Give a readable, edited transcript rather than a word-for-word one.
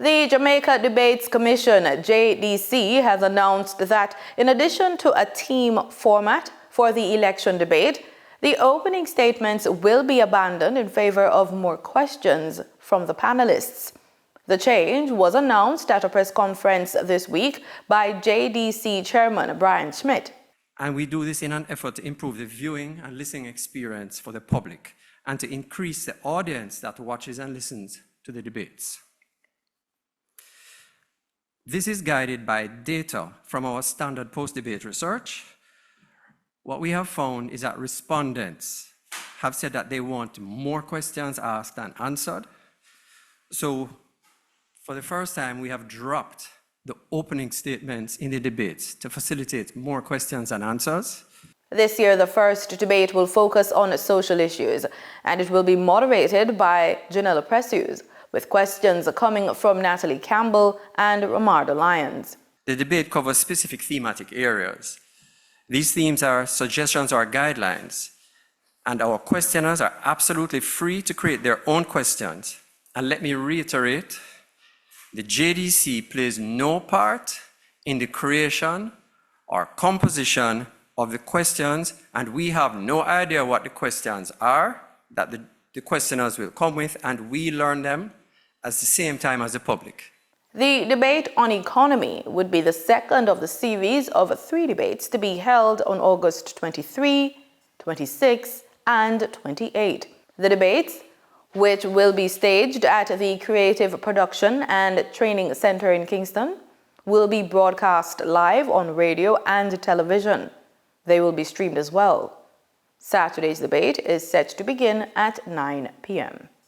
The Jamaica Debates Commission, JDC, has announced that in addition to a team format for the election debate, the opening statements will be abandoned in favor of more questions from the panelists. The change was announced at a press conference this week by JDC Chairman Brian Schmidt. And we do this in an effort to improve the viewing and listening experience for the public and to increase the audience that watches and listens to the debates. This is guided by data from our standard post-debate research. What we have found is that respondents have said that they want more questions asked and answered. So for the first time, we have dropped the opening statements in the debates to facilitate more questions and answers. This year, the first debate will focus on social issues, and it will be moderated by Janella Precious, with questions coming from Natalie Campbell and Ramardo Lyons. The debate covers specific thematic areas. These themes are suggestions or guidelines, and our questioners are absolutely free to create their own questions. And let me reiterate, the JDC plays no part in the creation or composition of the questions, and we have no idea what the questions are that the questioners will come with, and we learn them at the same time as the public. The debate on economy would be the second of the series of 3 debates to be held on August 23, 26, and 28. The debates, which will be staged at the Creative Production and Training Center in Kingston, will be broadcast live on radio and television. They will be streamed as well. Saturday's debate is set to begin at 9 p.m.